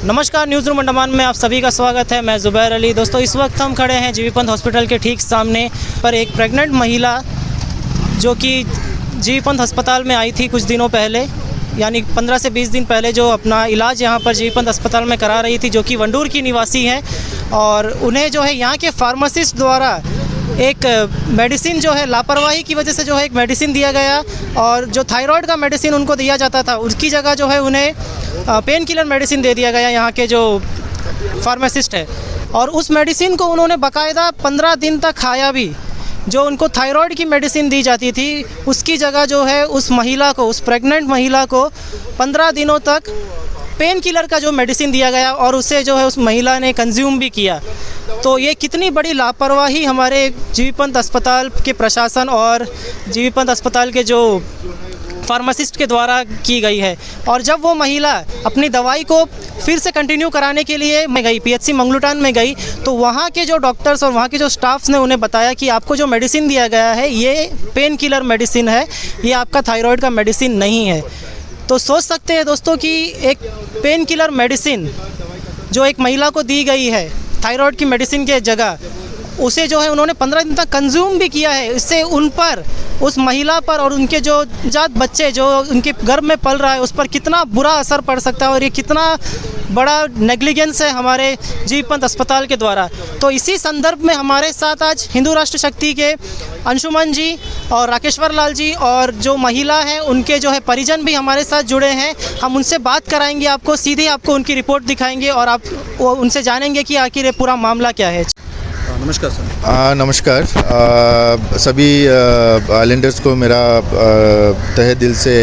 नमस्कार, news room Andaman में आप सभी का स्वागत है। मैं ज़ुबैर अली। दोस्तों, इस वक्त हम खड़े हैं जीबी पंत हॉस्पिटल के ठीक सामने पर। एक प्रेग्नेंट महिला जो कि जीबी पंत अस्पताल में आई थी कुछ दिनों पहले, यानी 15 से 20 दिन पहले, जो अपना इलाज यहाँ पर जीबी पंत अस्पताल में करा रही थी, जो कि वंडूर की निवासी हैं। और उन्हें जो है यहाँ के फार्मासिस्ट द्वारा एक मेडिसिन जो है लापरवाही की वजह से जो है एक मेडिसिन दिया गया, और जो थायराइड का मेडिसिन उनको दिया जाता था उसकी जगह जो है उन्हें पेन किलर मेडिसिन दे दिया गया यहाँ के जो फार्मासिस्ट है। और उस मेडिसिन को उन्होंने बाकायदा 15 दिन तक खाया भी। जो उनको थायराइड की मेडिसिन दी जाती थी उसकी जगह जो है उस महिला को, उस प्रेग्नेंट महिला को 15 दिनों तक पेन किलर का जो मेडिसिन दिया गया और उसे जो है उस महिला ने कंज्यूम भी किया। तो ये कितनी बड़ी लापरवाही हमारे जीबी पंत अस्पताल के प्रशासन और जीबी पंत अस्पताल के जो फार्मासिस्ट के द्वारा की गई है। और जब वो महिला अपनी दवाई को फिर से कंटिन्यू कराने के लिए मैं गई, पीएचसी मंगलूटान में गई, तो वहाँ के जो डॉक्टर्स और वहाँ के जो स्टाफ्स ने उन्हें बताया कि आपको जो मेडिसिन दिया गया है ये पेन किलर मेडिसिन है, ये आपका थायराइड का मेडिसिन नहीं है। तो सोच सकते हैं दोस्तों कि एक पेन किलर मेडिसिन जो एक महिला को दी गई है थायराइड की मेडिसिन के जगह, उसे जो है उन्होंने 15 दिन तक कंज्यूम भी किया है। इससे उन पर, उस महिला पर और उनके जो जात बच्चे जो उनके गर्भ में पल रहा है उस पर कितना बुरा असर पड़ सकता है, और ये कितना बड़ा नेग्लिजेंस है हमारे जीबी पंत अस्पताल के द्वारा। तो इसी संदर्भ में हमारे साथ आज हिंदू राष्ट्र शक्ति के अंशुमन जी और राकेश्वर लाल जी और जो महिला हैं उनके जो है परिजन भी हमारे साथ जुड़े हैं। हम उनसे बात कराएंगे, आपको सीधे आपको उनकी रिपोर्ट दिखाएंगे और आप उनसे जानेंगे कि आखिर ये पूरा मामला क्या है। नमस्कार सर। नमस्कार सभी आइलैंडर्स को मेरा तहे दिल से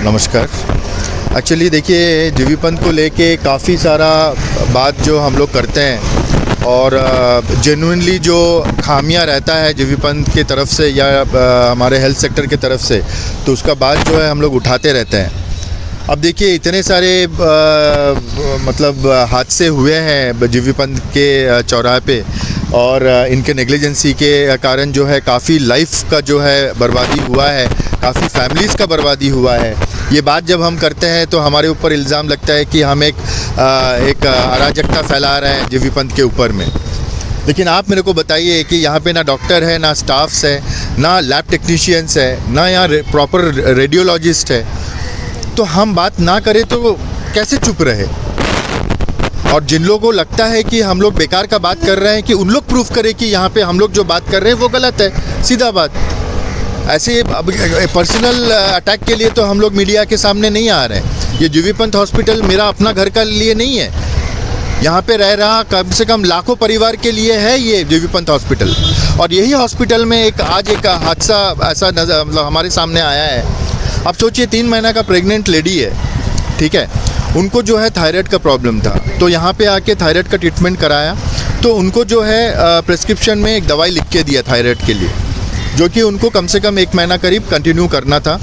नमस्कार। एक्चुअली देखिए, जीबी पंत को लेके काफ़ी सारा बात जो हम लोग करते हैं और जेन्युइनली जो खामियां रहता है जीबी पंत की तरफ से या हमारे हेल्थ सेक्टर की तरफ से, तो उसका बात जो है हम लोग उठाते रहते हैं। अब देखिए, इतने सारे मतलब हादसे हुए हैं जीबी पंत के चौराहे पे, और इनके नेग्लिजेंसी के कारण जो है काफ़ी लाइफ का जो है बर्बादी हुआ है, काफ़ी फैमिलीज़ का बर्बादी हुआ है। ये बात जब हम करते हैं तो हमारे ऊपर इल्ज़ाम लगता है कि हम एक अराजकता फैला रहे हैं जीबी पंत के ऊपर में। लेकिन आप मेरे को बताइए कि यहाँ पे ना डॉक्टर है, ना स्टाफ्स है, ना लैब टेक्नीशियंस है, ना यहाँ प्रॉपर रेडियोलॉजिस्ट है। तो हम बात ना करें तो कैसे चुप रहे? और जिन लोगों को लगता है कि हम लोग बेकार का बात कर रहे हैं, कि उन लोग प्रूफ करें कि यहाँ पे हम लोग जो बात कर रहे हैं वो गलत है। सीधा बात। ऐसे अब पर्सनल अटैक के लिए तो हम लोग मीडिया के सामने नहीं आ रहे हैं। ये जीबी पंत हॉस्पिटल मेरा अपना घर का लिए नहीं है। यहाँ पे रह रहा कम से कम लाखों परिवार के लिए है ये जीबी पंत हॉस्पिटल। और यही हॉस्पिटल में आज एक हादसा ऐसा मतलब हमारे सामने आया है। अब सोचिए, 3 महीना का प्रेग्नेंट लेडी है, ठीक है, उनको जो है थायराइड का प्रॉब्लम था, तो यहाँ पे आके थायराइड का ट्रीटमेंट कराया, तो उनको जो है प्रिस्क्रिप्शन में एक दवाई लिख के दिया थायराइड के लिए, जो कि उनको कम से कम 1 महीना करीब कंटिन्यू करना था।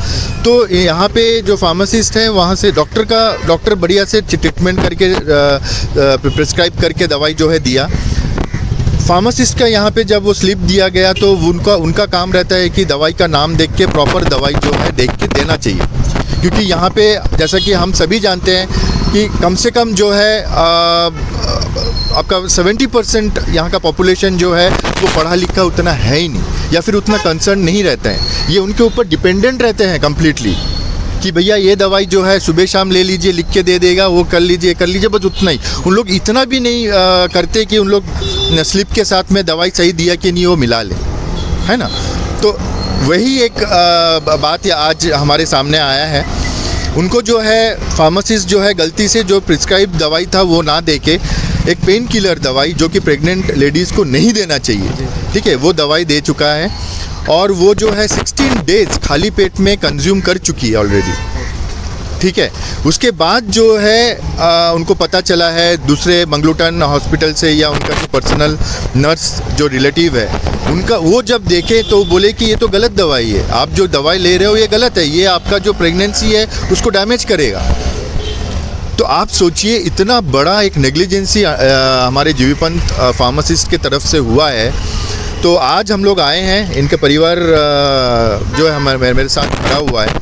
तो यहाँ पे जो फार्मासिस्ट हैं वहाँ से डॉक्टर बढ़िया से ट्रीटमेंट करके प्रिस्क्राइब करके दवाई जो है दिया। फार्मासिस्ट का यहाँ पे जब वो स्लिप दिया गया तो उनका काम रहता है कि दवाई का नाम देख के प्रॉपर दवाई जो है देख के देना चाहिए, क्योंकि यहाँ पे जैसा कि हम सभी जानते हैं कि कम से कम जो है आपका 70% यहाँ का पॉपुलेशन जो है वो पढ़ा लिखा उतना है ही नहीं, या फिर उतना कंसर्न नहीं रहते हैं। ये उनके ऊपर डिपेंडेंट रहते हैं कम्प्लीटली कि भैया ये दवाई जो है सुबह शाम ले लीजिए, लिख के दे देगा, वो कर लीजिए, बस उतना ही। उन लोग इतना भी नहीं करते कि उन लोग स्लिप के साथ में दवाई सही दिया कि नहीं वो मिला ले, है ना। तो वही एक बात आज हमारे सामने आया है। उनको जो है फार्मासिस्ट जो है गलती से जो प्रिस्क्राइब दवाई था वो ना दे के एक पेन किलर दवाई, जो कि प्रेग्नेंट लेडीज़ को नहीं देना चाहिए, ठीक है, वो दवाई दे चुका है। और वो जो है 16 डेज़ खाली पेट में कंज्यूम कर चुकी है ऑलरेडी, ठीक है। उसके बाद जो है उनको पता चला है दूसरे मंगलूटान हॉस्पिटल से, या उनका जो पर्सनल नर्स जो रिलेटिव है उनका, वो जब देखे तो बोले कि ये तो गलत दवाई है, आप जो दवाई ले रहे हो ये गलत है, ये आपका जो प्रेगनेंसी है उसको डैमेज करेगा। तो आप सोचिए, इतना बड़ा एक नेग्लिजेंसी हमारे जीबी पंत फार्मासिस्ट की तरफ से हुआ है। तो आज हम लोग आए हैं, इनके परिवार जो है हमारे मेरे साथ खड़ा हुआ है।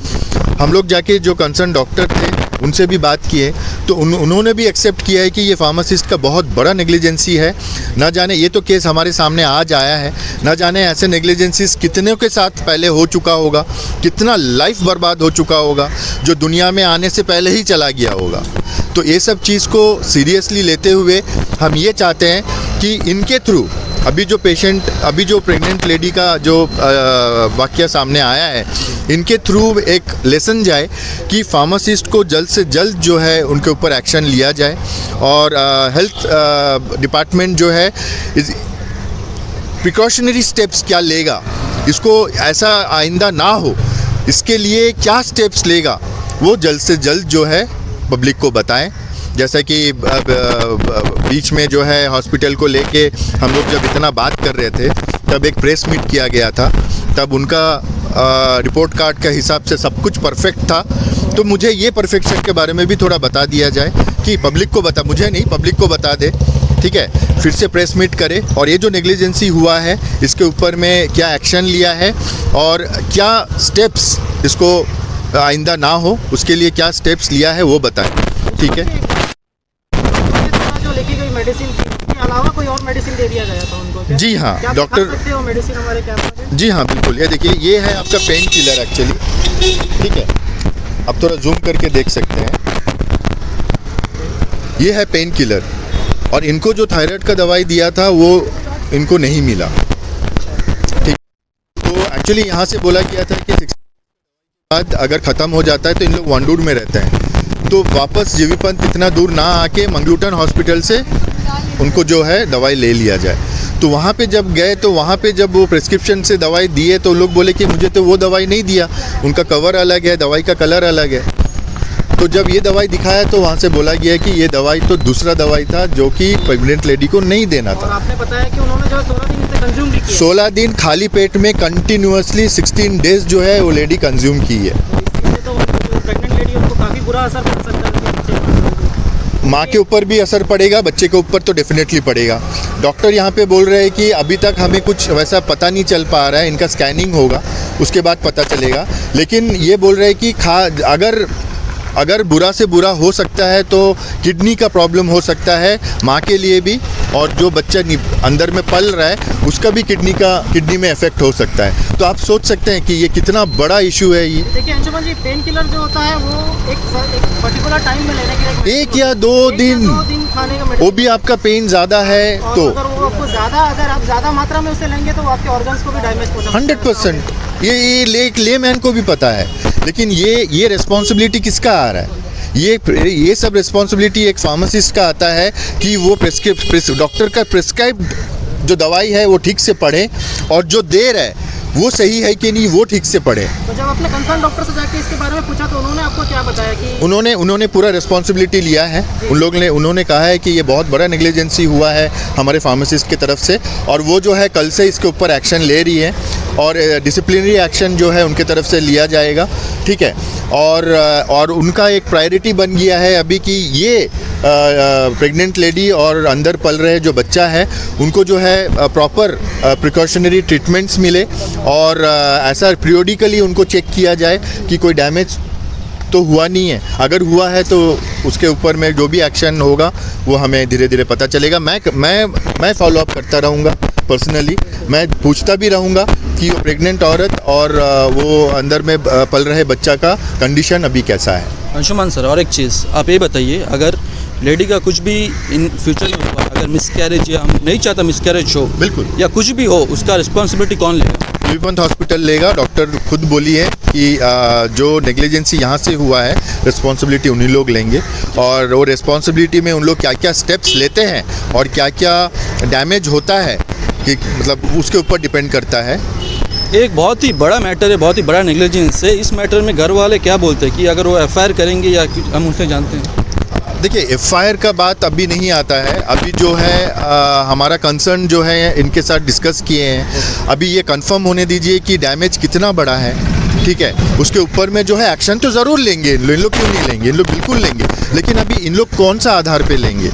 हम लोग जाके जो कंसर्न डॉक्टर थे उनसे भी बात की है, तो उन्होंने भी एक्सेप्ट किया है कि ये फार्मासिस्ट का बहुत बड़ा नेग्लिजेंसी है। ना जाने, ये तो केस हमारे सामने आज आया है, ना जाने ऐसे नेग्लिजेंसीज कितने के साथ पहले हो चुका होगा, कितना लाइफ बर्बाद हो चुका होगा जो दुनिया में आने से पहले ही चला गया होगा। तो ये सब चीज़ को सीरियसली लेते हुए हम ये चाहते हैं कि इनके थ्रू अभी जो प्रेग्नेंट लेडी का जो वाक़या सामने आया है, इनके थ्रू एक लेसन जाए कि फार्मासिस्ट को जल्द से जल्द जो है उनके ऊपर एक्शन लिया जाए, और हेल्थ डिपार्टमेंट जो है प्रिकॉशनरी स्टेप्स क्या लेगा, इसको ऐसा आइंदा ना हो, इसके लिए क्या स्टेप्स लेगा, वो जल्द से जल्द जो है पब्लिक को बताएं। जैसा कि बीच में जो है हॉस्पिटल को लेके हम लोग जब इतना बात कर रहे थे, तब एक प्रेस मीट किया गया था, तब उनका रिपोर्ट कार्ड के हिसाब से सब कुछ परफेक्ट था। तो मुझे ये परफेक्शन के बारे में भी थोड़ा बता दिया जाए कि पब्लिक को बता, मुझे नहीं, पब्लिक को बता दे, ठीक है, फिर से प्रेस मीट करे, और ये जो नेग्लिजेंसी हुआ है इसके ऊपर में क्या एक्शन लिया है और क्या स्टेप्स, इसको आइंदा ना हो उसके लिए क्या स्टेप्स लिया है वो बताएं, ठीक है। जो लिखी गई मेडिसिन के अलावा कोई और मेडिसिन दे दिया गया था उनको क्या? जी हाँ, क्या डॉक्टर, बता सकते हो मेडिसिन हमारे कैंप में? जी हाँ बिल्कुल, ये देखिए, ये है आपका पेन किलर एक्चुअली, ठीक है, आप थोड़ा जूम करके देख सकते हैं, ये है पेन किलर, और इनको जो थायराइड का दवाई दिया था वो इनको नहीं मिला, ठीक। तो एक्चुअली यहाँ से बोला गया था कि 6 बाद अगर ख़त्म हो जाता है तो इन लोग वांडूर में रहते हैं, तो वापस जीवी पंथ इतना दूर ना आके मंगलूटन हॉस्पिटल से उनको जो है दवाई ले लिया जाए। तो वहाँ पे जब गए, तो वहाँ पे जब वो प्रिस्क्रिप्शन से दवाई दिए तो लोग बोले कि मुझे तो वो दवाई नहीं दिया, उनका कवर अलग है, दवाई का कलर अलग है। तो जब ये दवाई दिखाया तो वहाँ से बोला गया कि ये दवाई तो दूसरा दवाई था जो कि प्रेग्नेंट लेडी को नहीं देना था। और आपने बताया कि उन्होंने जो 16 दिन से कंज्यूम भी किया, 16 दिन खाली पेट में कंटिन्यूअसली 16 डेज जो है वो लेडी कंज्यूम की है। तो प्रेग्नेंट लेडी उनको काफ़ी बुरा असर पड़ सकता है, माँ के ऊपर भी असर पड़ेगा, बच्चे के ऊपर तो डेफिनेटली पड़ेगा। डॉक्टर यहाँ पे बोल रहे हैं कि अभी तक हमें कुछ वैसा पता नहीं चल पा रहा है, इनका स्कैनिंग होगा उसके बाद पता चलेगा, लेकिन ये बोल रहे हैं कि अगर बुरा से बुरा हो सकता है तो किडनी का प्रॉब्लम हो सकता है माँ के लिए भी, और जो बच्चा अंदर में पल रहा है उसका भी किडनी में इफेक्ट हो सकता है। तो आप सोच सकते हैं कि ये कितना बड़ा इशू है। ये देखिए अंशुमन जी, पेन किलर जो होता है वो एक पर्टिकुलर टाइम में लेने के लिए 1 या 2 दिन खाने का, वो भी आपका पेन ज़्यादा है तो अगर आप ज़्यादा मात्रा में उसे लेंगे तो आपके ऑर्गन्स को भी डैमेज हो सकता है। 100% ये लेमैन को भी पता है, लेकिन ये रिस्पॉन्सिबिलिटी किसका आ रहा है? ये सब रिस्पॉन्सिबिलिटी एक फार्मासिस्ट का आता है कि वो डॉक्टर का प्रिस्क्राइब जो दवाई है वो ठीक से पढ़े, और जो दे रहा है वो सही है कि नहीं वो ठीक से पढ़े। तो जब आपने कंसर्न डॉक्टर से जाके इसके बारे में पूछा तो उन्होंने आपको क्या बताया कि उन्होंने पूरा रिस्पॉन्सिबिलिटी लिया है। उन्होंने कहा है कि ये बहुत बड़ा नेग्लिजेंसी हुआ है हमारे फार्मासिस्ट की तरफ से, और वो जो है कल से इसके ऊपर एक्शन ले रही है, और डिसिप्लिनरी एक्शन जो है उनके तरफ से लिया जाएगा, ठीक है। और उनका एक प्रायोरिटी बन गया है अभी कि ये प्रेग्नेंट लेडी और अंदर पल रहे जो बच्चा है उनको जो है प्रॉपर प्रिकॉशनरी ट्रीटमेंट्स मिले, और ऐसा पीरियडिकली उनको चेक किया जाए कि कोई डैमेज तो हुआ नहीं है। अगर हुआ है तो उसके ऊपर में जो भी एक्शन होगा वो हमें धीरे धीरे पता चलेगा। मैं फॉलो अप करता रहूँगा पर्सनली, मैं पूछता भी रहूँगा कि वो प्रेग्नेंट औरत और वो अंदर में पल रहे बच्चा का कंडीशन अभी कैसा है। अंशुमान सर, और एक चीज़ आप ये बताइए, अगर लेडी का कुछ भी इन फ्यूचर में हुआ, अगर मिसकैरेज, या हम नहीं चाहता मिसकैरेज हो, बिल्कुल, या कुछ भी हो, उसका रिस्पॉन्सिबिलिटी कौन लेगा? जीवी पंथ हॉस्पिटल लेगा। डॉक्टर खुद बोली है कि जो नेग्लिजेंसी यहाँ से हुआ है रिस्पॉन्सिबिलिटी उन्हीं लोग लेंगे, और वो रिस्पॉन्सिबिलिटी में उन लोग क्या क्या स्टेप्स लेते हैं और क्या क्या डैमेज होता है कि मतलब उसके ऊपर डिपेंड करता है। एक बहुत ही बड़ा मैटर है, बहुत ही बड़ा नेग्लिजेंस है। इस मैटर में घर वाले क्या बोलते हैं कि अगर वो एफआईआर करेंगे या हम उनसे जानते हैं? देखिए, एफआईआर का बात अभी नहीं आता है। अभी जो है हमारा कंसर्न जो है इनके साथ डिस्कस किए हैं। अभी ये कंफर्म होने दीजिए कि डैमेज कितना बड़ा है, ठीक है। उसके ऊपर में जो है एक्शन तो ज़रूर लेंगे। इन लोग क्यों नहीं लेंगे? इन लोग बिल्कुल लेंगे, लेकिन अभी इन लोग कौन सा आधार पे लेंगे?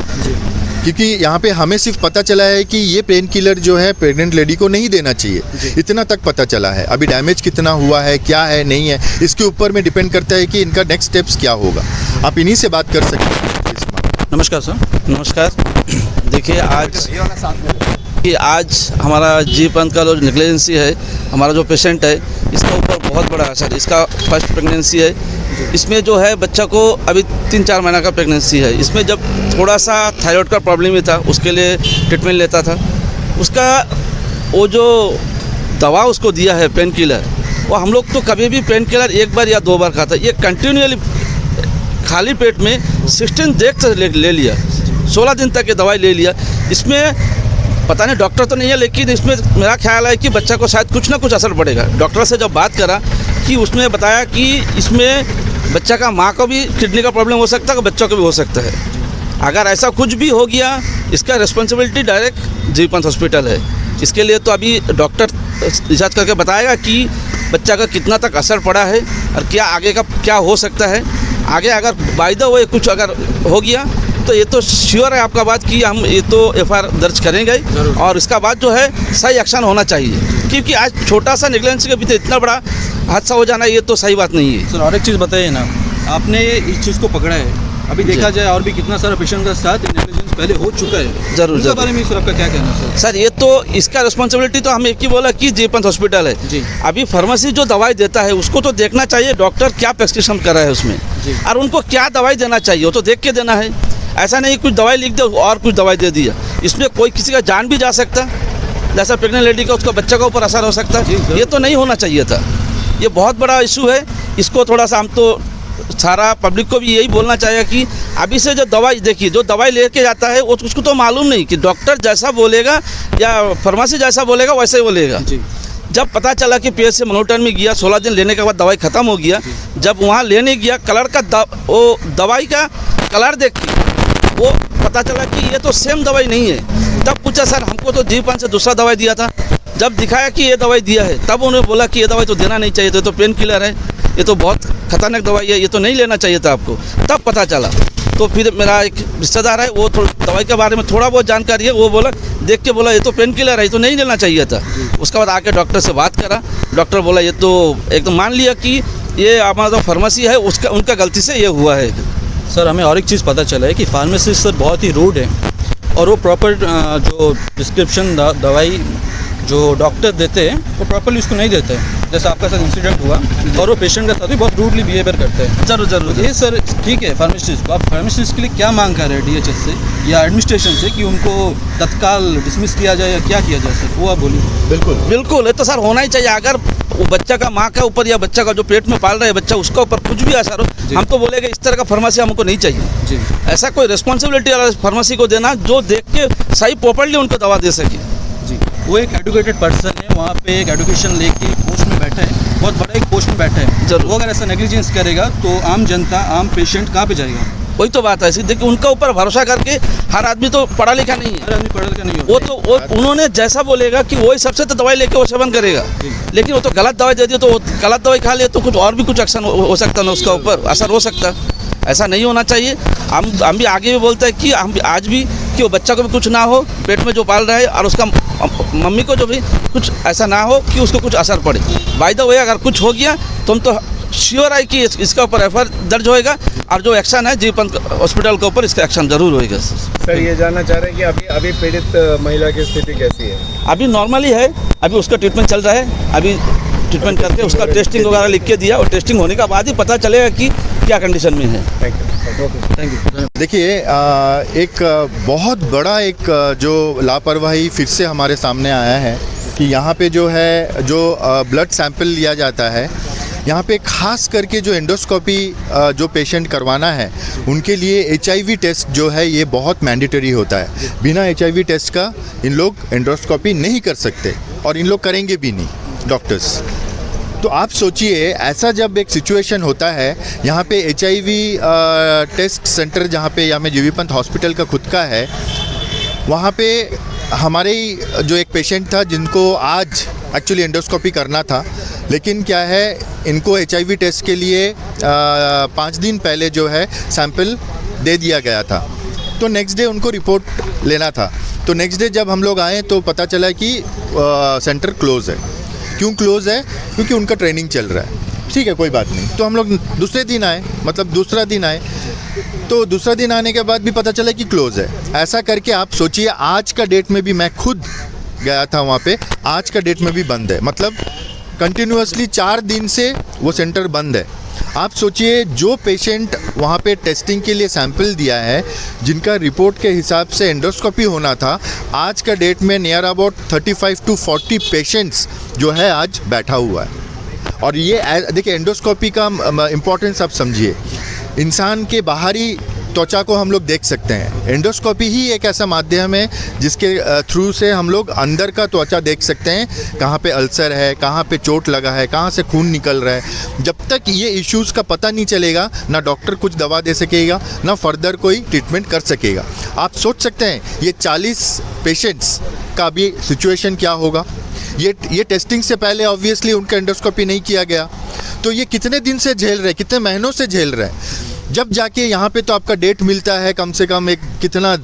क्योंकि यहाँ पे हमें सिर्फ पता चला है कि ये पेन किलर जो है प्रेग्नेंट लेडी को नहीं देना चाहिए, इतना तक पता चला है। अभी डैमेज कितना हुआ है, क्या है, नहीं है, इसके ऊपर में डिपेंड करता है कि इनका नेक्स्ट स्टेप्स क्या होगा। आप इन्हीं से बात कर सकते हैं इस मामले। नमस्कार सर। नमस्कार। देखिए आज हमारा जीवी पंथ का जो नेग्लिजेंसी है, हमारा जो पेशेंट है, इसका ऊपर बहुत बड़ा असर। इसका फर्स्ट प्रेगनेंसी है, इसमें जो है बच्चा को अभी 3-4 महीना का प्रेगनेंसी है। इसमें जब थोड़ा सा थायराइड का प्रॉब्लम ही था, उसके लिए ट्रीटमेंट लेता था। उसका वो जो दवा उसको दिया है पेन किलर, वो हम लोग तो कभी भी पेन किलर 1 बार या 2 बार खाता, ये कंटिन्यूअली खाली पेट में 16 दिन तक ले लिया, 16 दिन तक ये दवाई ले लिया। इसमें पता नहीं, डॉक्टर तो नहीं है, लेकिन इसमें मेरा ख्याल है कि बच्चा को शायद कुछ ना कुछ असर पड़ेगा। डॉक्टर से जब बात करा कि उसने बताया कि इसमें बच्चा का माँ को भी किडनी का प्रॉब्लम हो सकता है, बच्चों को भी हो सकता है। अगर ऐसा कुछ भी हो गया, इसका रिस्पॉन्सिबिलिटी डायरेक्ट जीवी पंथ हॉस्पिटल है। इसके लिए तो अभी डॉक्टर रिसर्च करके बताएगा कि बच्चा का कितना तक असर पड़ा है और क्या आगे का क्या हो सकता है। आगे अगर बाय द वे कुछ अगर हो गया तो ये तो श्योर है आपका बात कि हम ये तो एफआईआर दर्ज करेंगे और इसका बाद जो है सही एक्शन होना चाहिए, क्योंकि आज छोटा सा नेग्लिजेंसी के पीछे इतना बड़ा हादसा हो जाना ये तो सही बात नहीं है। सर और एक चीज़ बताइए ना, आपने इस चीज़ को पकड़ा है, अभी देखा जाए और भी कितना सारा पेशेंट का साथ नेग्लिजेंस पहले हो चुका है। जरूर इसके बारे में सर आपका क्या कहना है? सर ये तो इसका रिस्पॉन्सिबिलिटी तो हम एक ही बोला कि जीवी पंथ हॉस्पिटल है जी। अभी फार्मेसी जो दवाई देता है उसको तो देखना चाहिए डॉक्टर क्या प्रेस्क्रिप्शन कर रहा है उसमें, और उनको क्या दवाई देना चाहिए वो तो देख के देना है। ऐसा नहीं कुछ दवाई लिख दे और कुछ दवाई दे दिया, इसमें कोई किसी का जान भी जा सकता, जैसा प्रेग्नेंट लेडी का उसका बच्चा के ऊपर असर हो सकता है। ये तो नहीं होना चाहिए था, ये बहुत बड़ा इशू है। इसको थोड़ा सा हम तो सारा पब्लिक को भी यही बोलना चाहिए कि अभी से जो दवाई देखिए, जो दवाई लेके जाता है वो उसको तो मालूम नहीं कि डॉक्टर जैसा बोलेगा या फार्मेसी जैसा बोलेगा वैसे ही बोलेगा। जब पता चला कि पीएचसी मनोटन में गया, 16 दिन लेने के बाद दवाई ख़त्म हो गया, जब वहाँ लेने गया कलर का वो दवाई का कलर देख के वो पता चला कि ये तो सेम दवाई नहीं है। तब पूछा सर हमको तो जीवी पंथ से दूसरा दवाई दिया था, जब दिखाया कि ये दवाई दिया है तब उन्होंने बोला कि ये दवाई तो देना नहीं चाहिए था, ये तो पेन किलर है, ये तो बहुत खतरनाक दवाई है, ये तो नहीं लेना चाहिए था आपको। तब पता चला, तो फिर मेरा एक रिश्तेदार है वो दवाई के बारे में थोड़ा बहुत जानकारी है, वो बोला देख के बोला ये तो पेन किलर है, ये तो नहीं लेना चाहिए था। उसके बाद आके डॉक्टर से बात करा, डॉक्टर बोला ये तो एकदम मान लिया कि ये हमारा जो फार्मेसी है उसका उनका गलती से ये हुआ है। सर हमें और एक चीज़ पता चला है कि फार्मासिस्ट सर बहुत ही रूड है और वो प्रॉपर जो प्रिस्क्रिप्शन दवाई जो डॉक्टर देते हैं वो प्रॉपर्ली उसको नहीं देते हैं। जैसा आपका साथ इंसिडेंट हुआ और वो पेशेंट का साथ भी बहुत रूडली बिहेवियर करते हैं। जरूर ये सर ठीक है फार्मासिस्ट को, आप फार्मासिस्ट के लिए क्या मांग कर रहे हैं डीएचएस से या एडमिनिस्ट्रेशन से कि उनको तत्काल डिसमिस किया जाए या क्या किया जाए सर, वो आप बोलिए। बिल्कुल ये तो सर होना ही चाहिए। अगर वो बच्चा का माँ के ऊपर या बच्चा का जो पेट में पाल रहा है बच्चा उसके ऊपर कुछ भी असर हो, हम तो बोलेंगे इस तरह का फार्मेसी हमको नहीं चाहिए जी। ऐसा कोई रिस्पॉन्सिबिलिटी वाला फार्मेसी को देना जो देख के सही प्रॉपर्ली उनको दवा दे सके जी। वो एक एडुकेटेड पर्सन है, वहाँ पे एक एजुकेशन लेके पोस्ट में बैठा है, बहुत बड़ा एक पोस्ट में बैठा है। जरूर। वो अगर ऐसा नेग्लिजेंस करेगा तो आम जनता, आम पेशेंट कहाँ पे जाएगा? वही तो बात है। देखिए उनका ऊपर भरोसा करके हर आदमी तो पढ़ा लिखा नहीं है, हर आदमी पढ़ा लिखा नहीं होता। वो तो उन्होंने जैसा बोलेगा कि वही सबसे तो दवाई लेके वो सेवन करेगा, लेकिन वो तो गलत दवाई दे दी तो गलत दवाई खा ले तो कुछ और भी कुछ एक्शन हो सकता है, उसका ऊपर असर हो सकता है। ऐसा नहीं होना चाहिए। हम भी आगे भी बोलते हैं कि हम आज भी कि वो बच्चा को भी कुछ ना हो पेट में जो पाल रहा है और उसका मम्मी को जो भी कुछ ऐसा ना हो कि उसको कुछ असर पड़े। बाय द वे अगर कुछ हो गया तो हम तो श्योर है कि इसका ऊपर एफआईआर दर्ज होएगा और जो एक्शन है जीवी पंथ हॉस्पिटल के ऊपर इसका एक्शन जरूर होएगा। सर ये जानना चाह रहे हैं कि अभी पीड़ित महिला की स्थिति कैसी है? अभी नॉर्मली है, अभी उसका ट्रीटमेंट चल रहा है। अभी ट्रीटमेंट करके उसका टेस्टिंग वगैरह लिख के दिया और टेस्टिंग होने के बाद ही पता चलेगा कि क्या कंडीशन में है। Thank you. देखिए एक बहुत बड़ा एक जो लापरवाही फिर से हमारे सामने आया है कि यहाँ पे जो है जो ब्लड सैंपल लिया जाता है, यहाँ पे खास करके जो एंडोस्कोपी जो पेशेंट करवाना है उनके लिए HIV टेस्ट जो है ये बहुत मैंडेटरी होता है। बिना HIV टेस्ट का इन लोग एंडोस्कोपी नहीं कर सकते और इन लोग करेंगे भी नहीं डॉक्टर्स। तो आप सोचिए ऐसा जब एक सिचुएशन होता है, यहाँ पे HIV टेस्ट सेंटर जहाँ पे या में जीवी पंथ हॉस्पिटल का खुद का है, वहाँ पे हमारे ही जो एक पेशेंट था जिनको आज एक्चुअली एंडोस्कोपी करना था, लेकिन क्या है इनको HIV टेस्ट के लिए 5 दिन पहले जो है सैंपल दे दिया गया था। तो नेक्स्ट डे उनको रिपोर्ट लेना था। तो नेक्स्ट डे जब हम लोग आए तो पता चला कि सेंटर क्लोज़ है। क्यों क्लोज़ है? क्योंकि उनका ट्रेनिंग चल रहा है। ठीक है, कोई बात नहीं। तो हम लोग दूसरे दिन आए, मतलब दूसरा दिन आए, तो दूसरा दिन आने के बाद भी पता चला कि क्लोज़ है। ऐसा करके आप सोचिए, आज का डेट में भी मैं खुद गया था वहाँ पे, आज का डेट में भी बंद है। मतलब कंटिन्यूअसली 4 दिन से वो सेंटर बंद है। आप सोचिए, जो पेशेंट वहाँ पे टेस्टिंग के लिए सैंपल दिया है, जिनका रिपोर्ट के हिसाब से एंडोस्कोपी होना था, आज का डेट में नियर अबाउट 35 to 40 पेशेंट्स जो है आज बैठा हुआ है। और ये देखिए, एंडोस्कोपी का इम्पोर्टेंस आप समझिए। इंसान के बाहरी त्वचा को हम लोग देख सकते हैं। एंडोस्कोपी ही एक ऐसा माध्यम है जिसके थ्रू से हम लोग अंदर का त्वचा देख सकते हैं, कहाँ पे अल्सर है, कहाँ पे चोट लगा है, कहाँ से खून निकल रहा है। जब तक ये इश्यूज़ का पता नहीं चलेगा, ना डॉक्टर कुछ दवा दे सकेगा, ना फर्दर कोई ट्रीटमेंट कर सकेगा। आप सोच सकते हैं ये 40 पेशेंट्स का भी सिचुएशन क्या होगा। ये टेस्टिंग से पहले ऑब्वियसली उनका एंडोस्कोपी नहीं किया गया, तो ये कितने दिन से झेल रहे, कितने महीनों से झेल रहे हैं। जब जाके यहाँ पे तो आपका डेट मिलता है, कम से कम एक कितना,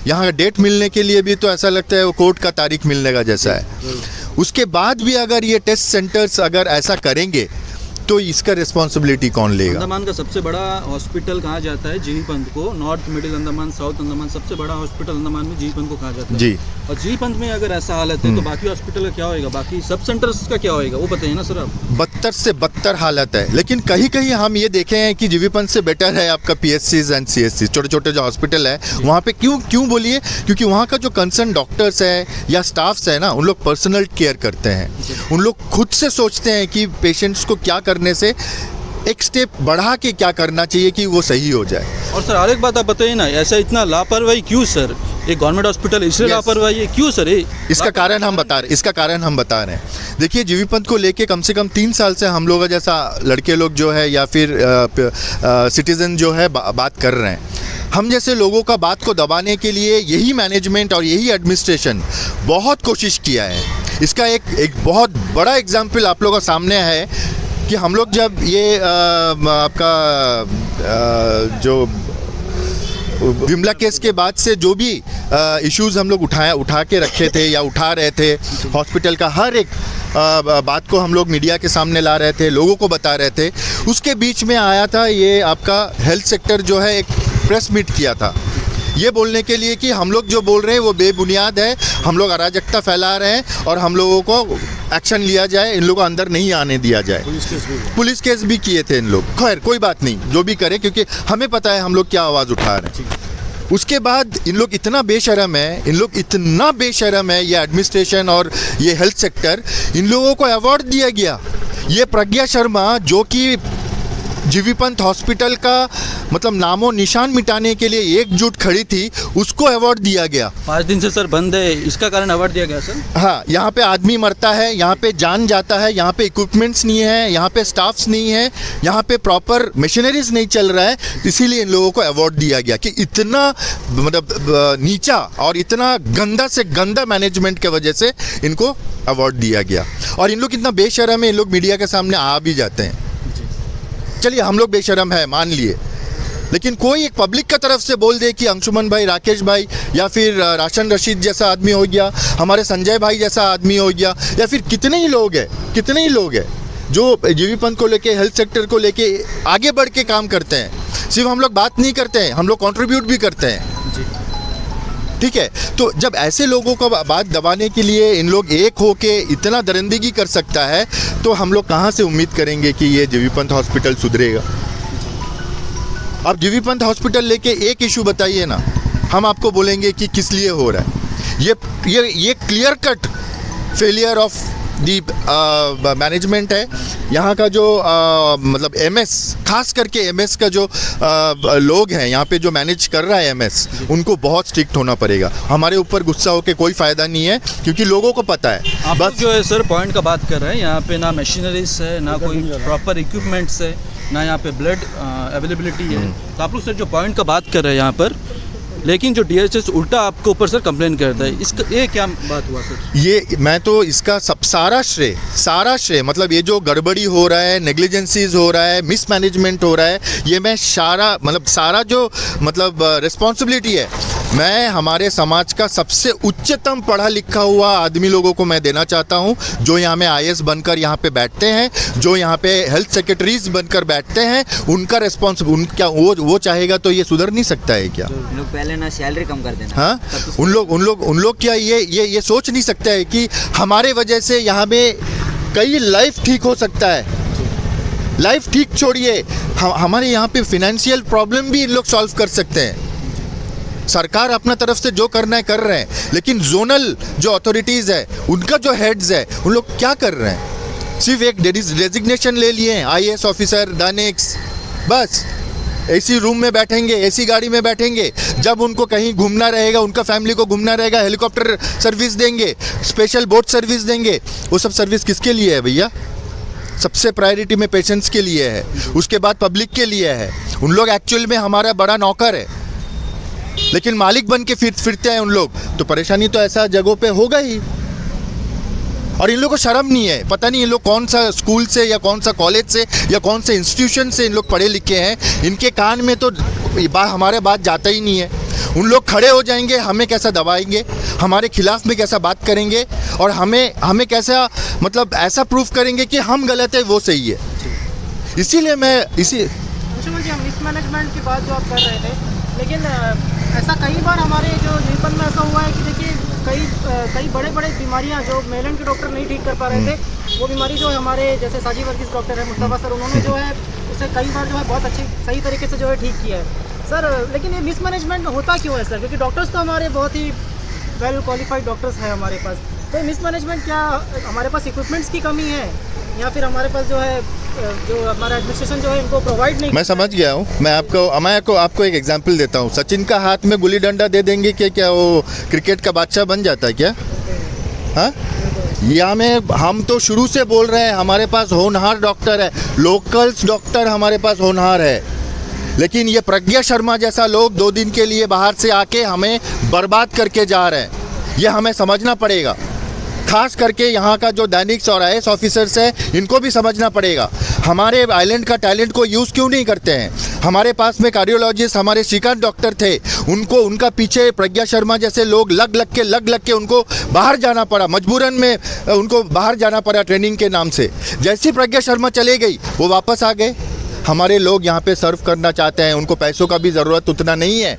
यहाँ डेट मिलने के लिए भी तो ऐसा लगता है वो कोर्ट का तारीख मिलने का जैसा है। उसके बाद भी अगर ये टेस्ट सेंटर्स अगर ऐसा करेंगे तो इसका रिस्पॉन्सिबिलिटी कौन लेगा? अंडमान का सबसे बड़ा हॉस्पिटल कहा जाता है जीवी पंत को, north middle Andaman, south Andaman, सबसे बड़ा हॉस्पिटल अंडमान में जीवी पंत को कहा जाता है जी। और जीवी पंत में अगर ऐसा हालत है तो बाकी हॉस्पिटल का क्या होएगा, बाकी सब सेंटर्स का क्या होएगा, वो बताइए ना सर आप। बदतर से बदतर हालत है। लेकिन कहीं कहीं हम ये देखे हैं कि जीवी पंत से बेटर है आपका PSCs एंड CSCs, छोटे छोटे जो हॉस्पिटल है वहाँ पे। क्यों बोलिए? क्योंकि वहाँ का जो कंसर्न डॉक्टर्स है या स्टाफ्स है ना, उन लोग पर्सनल केयर करते हैं। उन लोग खुद से सोचते हैं कि पेशेंट्स को क्या करने से एक स्टेप बढ़ा के क्या करना चाहिए कि वो सही हो जाए। और सर और एक बात आप बताइए ना, ऐसा इतना लापरवाही क्यों सर? एक गवर्नमेंट हॉस्पिटल इसलिए लापरवाही है क्यों सर? इसका कारण हम बता रहे हैं। देखिए, जीवी पंत को लेके कम से कम 3 साल से हम लोग जैसा लड़के लोग जो है या फिर सिटीजन जो है बात कर रहे हैं। हम जैसे लोगों का बात को दबाने के लिए यही मैनेजमेंट और यही एडमिनिस्ट्रेशन बहुत कोशिश किया है। इसका एक बहुत बड़ा एग्जाम्पल आप लोगों के सामने है कि हम लोग जब ये आपका जो विमला केस के बाद से जो भी इश्यूज़ हम लोग उठा के रखे थे या उठा रहे थे, हॉस्पिटल का हर एक बात को हम लोग मीडिया के सामने ला रहे थे, लोगों को बता रहे थे। उसके बीच में आया था ये आपका हेल्थ सेक्टर जो है, एक प्रेस मीट किया था ये बोलने के लिए कि हम लोग जो बोल रहे हैं वो बेबुनियाद है, हम लोग अराजकता फैला रहे हैं और हम लोगों को एक्शन लिया जाए, इन लोगों को अंदर नहीं आने दिया जाए। पुलिस केस भी किए थे इन लोग। खैर कोई बात नहीं, जो भी करें, क्योंकि हमें पता है हम लोग क्या आवाज़ उठा रहे हैं। उसके बाद इन लोग इतना बेशरम है, ये एडमिनिस्ट्रेशन और ये हेल्थ सेक्टर, इन लोगों को अवार्ड दिया गया। ये प्रज्ञा शर्मा जो कि जीवी पंत हॉस्पिटल का मतलब नामो निशान मिटाने के लिए एकजुट खड़ी थी, उसको अवार्ड दिया गया। 5 दिन से सर बंद है, इसका कारण अवार्ड दिया गया सर? हाँ, यहाँ पे आदमी मरता है, यहाँ पे जान जाता है, यहाँ पे इक्विपमेंट्स नहीं है, यहाँ पे स्टाफ्स नहीं है, यहाँ पे प्रॉपर मशीनरीज नहीं चल रहा है, इसीलिए इन लोगों को अवार्ड दिया गया कि इतना मतलब नीचा और इतना गंदा से गंदा मैनेजमेंट के वजह से इनको अवार्ड दिया गया। और इन लोग इतना बेशरम है, इन लोग मीडिया के सामने आ भी जाते हैं। चलिए हम लोग बेशरम है मान लिए, लेकिन कोई एक पब्लिक का तरफ से बोल दे कि अंशुमन भाई, राकेश भाई या फिर राशन रशीद जैसा आदमी हो गया, हमारे संजय भाई जैसा आदमी हो गया, या फिर कितने ही लोग हैं जो जीवी पंत को लेके, हेल्थ सेक्टर को लेके आगे बढ़ के काम करते हैं। सिर्फ हम लोग बात नहीं करते हैं, हम लोग कंट्रीब्यूट भी करते हैं। ठीक है, तो जब ऐसे लोगों को बात दबाने के लिए इन लोग एक होके इतना दरिंदगी कर सकता है, तो हम लोग कहाँ से उम्मीद करेंगे कि ये जीवी पंत हॉस्पिटल सुधरेगा? अब जीवी पंत हॉस्पिटल लेके एक इशू बताइए ना, हम आपको बोलेंगे कि किस लिए हो रहा है। ये clear cut failure of the management है। यहाँ का जो मतलब MS, खास करके MS का जो लोग हैं यहाँ पे जो मैनेज कर रहा है MS, उनको बहुत स्ट्रिक्ट होना पड़ेगा। हमारे ऊपर गुस्सा होकर कोई फ़ायदा नहीं है, क्योंकि लोगों को पता है। आप बस जो है सर पॉइंट का बात कर रहे हैं, यहाँ पे ना मशीनरीज है, ना कोई प्रॉपर इक्विपमेंट्स है, ना यहाँ पे ब्लड अवेलेबिलिटी है। तो आप लोग सर जो पॉइंट का बात कर रहे हैं यहाँ पर, लेकिन जो DHS उल्टा आपके ऊपर सर कंप्लेन करता है, इसका ये क्या बात हुआ सर? ये मैं तो इसका सारा श्रेय मतलब ये जो गड़बड़ी हो रहा है, नेग्लिजेंसीज हो रहा है, मिसमैनेजमेंट हो रहा है, ये मैं सारा जो मतलब रिस्पॉन्सिबिलिटी है, मैं हमारे समाज का सबसे उच्चतम पढ़ा लिखा हुआ आदमी लोगों को मैं देना चाहता हूँ, जो यहाँ में IAS बनकर यहाँ पे बैठते हैं, जो यहाँ पे हेल्थ सेक्रेटरीज बनकर बैठते हैं, उनका उनका वो चाहेगा तो ये सुधर नहीं सकता है क्या? लोग पहले ना सैलरी कम कर देना। हाँ, उन लोग क्या ये सोच नहीं सकता है कि हमारे वजह से यहाँ में कई लाइफ ठीक हो सकता है। लाइफ ठीक छोड़िए, हमारे यहाँ पे फिनेंशियल प्रॉब्लम भी इन लोग सॉल्व कर सकते हैं। सरकार अपना तरफ से जो करना है कर रहे हैं, लेकिन जोनल जो अथॉरिटीज़ है, उनका जो हेड्स है, उन लोग क्या कर रहे हैं? सिर्फ एक डेजिग्नेशन ले लिए हैं, IAS ऑफिसर दानिक्स, बस एसी रूम में बैठेंगे, एसी गाड़ी में बैठेंगे। जब उनको कहीं घूमना रहेगा, उनका फैमिली को घूमना रहेगा, हेलीकॉप्टर सर्विस देंगे, स्पेशल बोट सर्विस देंगे। वो सब सर्विस किसके लिए है भैया? सबसे प्रायोरिटी में पेशेंट्स के लिए है, उसके बाद पब्लिक के लिए है। उन लोग एक्चुअल में हमारा बड़ा नौकर है, लेकिन मालिक बन के फिरते हैं उन लोग, तो परेशानी तो ऐसा जगहों पे होगा ही। और इन लोगों को शर्म नहीं है, पता नहीं इन लोग कौन सा स्कूल से या कौन सा कॉलेज से या कौन से इंस्टीट्यूशन से इन लोग पढ़े लिखे हैं। इनके कान में तो हमारे बात जाता ही नहीं है। उन लोग खड़े हो जाएंगे, हमें कैसा दबाएंगे, हमारे खिलाफ में कैसा बात करेंगे, और हमें कैसा मतलब ऐसा प्रूफ करेंगे कि हम गलत है वो सही है। इसीलिए मिसमैनेजमेंट की बात जो आप कर रहे थे, लेकिन ऐसा कई बार हमारे जो जीवन में ऐसा हुआ है कि देखिए कई बड़े बीमारियां जो मेलन के डॉक्टर नहीं ठीक कर पा रहे थे, वो बीमारी जो है हमारे जैसे साजी वर्गीस डॉक्टर है मुस्तफा सर, उन्होंने जो है उसे कई बार जो है बहुत सही तरीके से जो है ठीक किया है सर। लेकिन ये मिसमैनेजमेंट होता क्यों है सर? क्योंकि डॉक्टर्स तो हमारे बहुत ही वेल क्वालिफाइड डॉक्टर्स हैं हमारे पास, तो मिसमैनेजमेंट क्या हमारे पास इक्विपमेंट्स की कमी है, या फिर हमारे पास जो है जो हमारा एडमिनिस्ट्रेशन जो है इनको प्रोवाइड नहीं? मैं समझ गया हूँ। मैं आपको एक एग्जांपल देता हूँ। सचिन का हाथ में गुल्ली डंडा दे देंगे कि क्या वो क्रिकेट का बादशाह बन जाता है क्या? हाँ, यहाँ में हम तो शुरू से बोल रहे हैं, हमारे पास होनहार डॉक्टर है, लोकल्स डॉक्टर हमारे पास होनहार है, लेकिन ये प्रज्ञा शर्मा जैसा लोग 2 दिन के लिए बाहर से आके हमें बर्बाद करके जा रहे हैं। ये हमें समझना पड़ेगा। खास करके यहाँ का जो दैनिक्स और IAS ऑफिसर्स है, इनको भी समझना पड़ेगा। हमारे आइलैंड का टैलेंट को यूज़ क्यों नहीं करते हैं? हमारे पास में कार्डियोलॉजिस्ट हमारे श्रीकांत डॉक्टर थे, उनका पीछे प्रज्ञा शर्मा जैसे लोग लग के उनको बाहर जाना पड़ा, मजबूरन में उनको बाहर जाना पड़ा ट्रेनिंग के नाम से। जैसी प्रज्ञा शर्मा चले गई, वो वापस आ गए। हमारे लोग यहाँ पे सर्व करना चाहते हैं, उनको पैसों का भी ज़रूरत उतना नहीं है,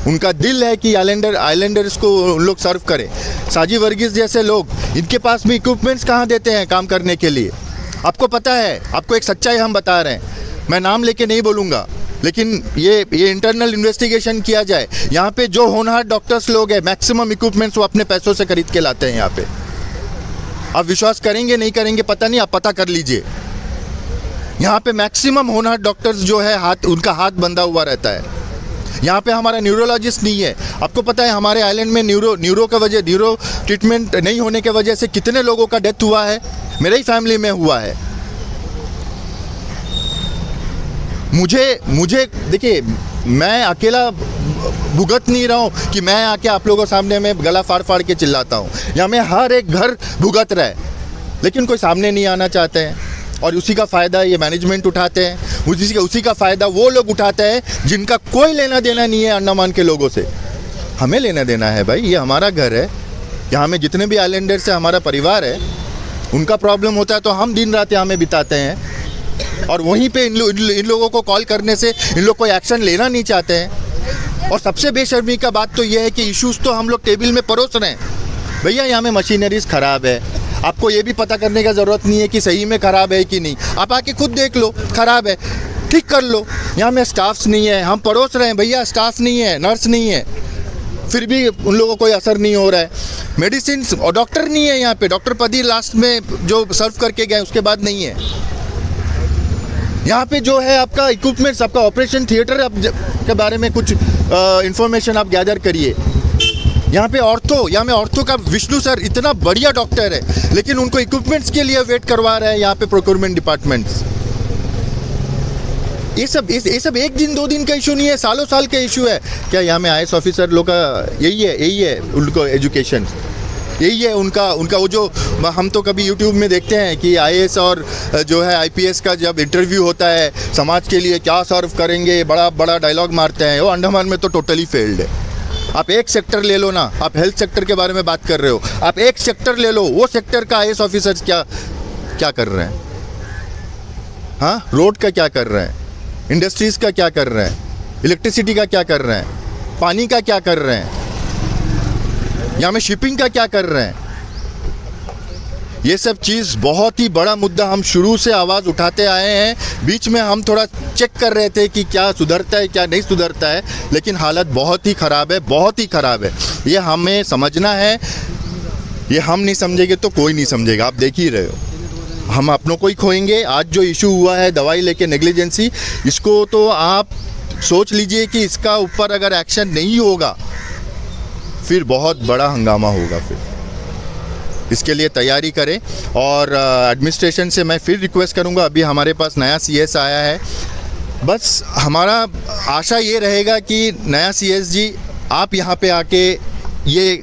उनका दिल है कि आइलैंडर्स को उन लोग सर्व करें। साजी वर्गीस जैसे लोग, इनके पास भी इक्विपमेंट्स कहाँ देते हैं काम करने के लिए? आपको पता है, आपको एक सच्चाई हम बता रहे हैं, मैं नाम लेके नहीं बोलूँगा, लेकिन ये इंटरनल इन्वेस्टिगेशन किया जाए। यहाँ पे जो होनहार डॉक्टर्स लोग हैं, मैक्सिमम इक्विपमेंट्स वो अपने पैसों से खरीद के लाते हैं यहाँ पे। आप विश्वास करेंगे नहीं करेंगे पता नहीं, आप पता कर लीजिए। यहाँ पे मैक्सिमम होनहार डॉक्टर्स जो है उनका हाथ बंधा हुआ रहता है। यहाँ पे हमारा न्यूरोलॉजिस्ट नहीं है। आपको पता है हमारे आइलैंड में न्यूरो ट्रीटमेंट नहीं होने के वजह से कितने लोगों का डेथ हुआ है, मेरे ही फैमिली में हुआ है। मुझे देखिए, मैं अकेला भुगत नहीं रहा हूँ कि मैं आके आप लोगों के सामने में गला फाड़ के चिल्लाता हूँ। यहाँ में हर एक घर भुगत रहा है, लेकिन कोई सामने नहीं आना चाहते हैं, और उसी का फ़ायदा ये मैनेजमेंट उठाते हैं। उसी का फ़ायदा वो लोग उठाते हैं जिनका कोई लेना देना नहीं है अंडमान के लोगों से। हमें लेना देना है भाई, ये हमारा घर है। यहाँ में जितने भी आइलैंडर से हमारा परिवार है, उनका प्रॉब्लम होता है तो हम दिन रात यहाँ में बिताते हैं, और वहीं पे इन लोगों को कॉल करने से इन लोग कोई एक्शन लेना नहीं चाहते हैं। और सबसे बेशर्मी का बात तो ये है कि इश्यूज़ तो हम लोग टेबल में परोस रहे हैं। भैया यहाँ में मशीनरीज ख़राब है, आपको ये भी पता करने का ज़रूरत नहीं है कि सही में ख़राब है कि नहीं। आप आके खुद देख लो, ख़राब है ठीक कर लो। यहाँ में स्टाफ्स नहीं है, हम परोस रहे हैं भैया, स्टाफ नहीं है, नर्स नहीं है, फिर भी उन लोगों को कोई असर नहीं हो रहा है। मेडिसिन और डॉक्टर नहीं है यहाँ पे। डॉक्टर पदी लास्ट में जो सर्व करके गए उसके बाद नहीं है। यहाँ पे जो है आपका इक्विपमेंट्स, आपका ऑपरेशन थिएटर के बारे में कुछ इंफॉर्मेशन आप गैदर करिए। यहाँ पे ऑर्थो का विष्णु सर इतना बढ़िया डॉक्टर है, लेकिन उनको इक्विपमेंट्स के लिए वेट करवा रहे हैं यहाँ पे प्रोक्योरमेंट डिपार्टमेंट्स। ये सब एक दिन दो दिन का इशू नहीं है, सालों साल का इशू है। क्या यहाँ में IAS ऑफिसर लोग का यही है उनको एजुकेशन, यही है उनका वो जो हम तो कभी यूट्यूब में देखते हैं कि IAS और जो है IPS का जब इंटरव्यू होता है, समाज के लिए क्या सर्व करेंगे, बड़ा बड़ा डायलॉग मारते हैं। वो अंडमान में तो टोटली फेल्ड है। आप एक सेक्टर ले लो ना, आप हेल्थ सेक्टर के बारे में बात कर रहे हो, आप एक सेक्टर ले लो, वो सेक्टर का IAS ऑफिसर्स क्या कर रहे हैं? हाँ, रोड का क्या कर रहे हैं, इंडस्ट्रीज़ का क्या कर रहे हैं, इलेक्ट्रिसिटी का क्या कर रहे हैं, पानी का क्या कर रहे हैं, यहाँ में शिपिंग का क्या कर रहे हैं? ये सब चीज़ बहुत ही बड़ा मुद्दा, हम शुरू से आवाज़ उठाते आए हैं। बीच में हम थोड़ा चेक कर रहे थे कि क्या सुधरता है क्या नहीं सुधरता है, लेकिन हालत बहुत ही ख़राब है, बहुत ही ख़राब है। ये हमें समझना है, ये हम नहीं समझेंगे तो कोई नहीं समझेगा। आप देख ही रहे हो, हम अपनों को ही खोएंगे। आज जो इशू हुआ है दवाई लेके नेग्लिजेंसी, इसको तो आप सोच लीजिए कि इसका ऊपर अगर एक्शन नहीं होगा फिर बहुत बड़ा हंगामा होगा। फिर इसके लिए तैयारी करें। और एडमिनिस्ट्रेशन से मैं फिर रिक्वेस्ट करूंगा, अभी हमारे पास नया CS आया है, बस हमारा आशा ये रहेगा कि नया CS जी आप यहाँ पे आके ये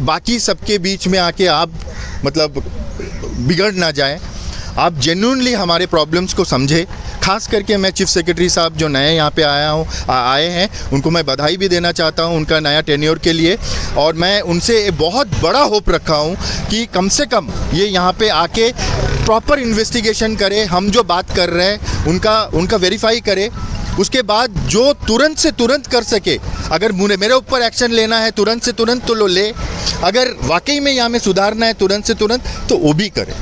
बाकी सबके बीच में आके आप मतलब बिगड़ ना जाएं, आप जेन्युइनली हमारे प्रॉब्लम्स को समझे। खास करके मैं चीफ सेक्रेटरी साहब जो नए यहाँ पे आए हैं उनको मैं बधाई भी देना चाहता हूँ उनका नया टेन्योर के लिए। और मैं उनसे बहुत बड़ा होप रखा हूँ कि कम से कम ये यहाँ पे आके प्रॉपर इन्वेस्टिगेशन करे, हम जो बात कर रहे हैं उनका वेरीफाई करे, उसके बाद जो तुरंत से तुरंत कर सके। अगर मेरे ऊपर एक्शन लेना है तुरंत से तुरंत तो लो ले, अगर वाकई में यहाँ में सुधारना है तुरंत से तुरंत तो वो भी करे।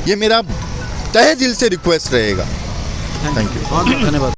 ये मेरा तहे दिल से रिक्वेस्ट रहेगा। थैंक यू, बहुत धन्यवाद।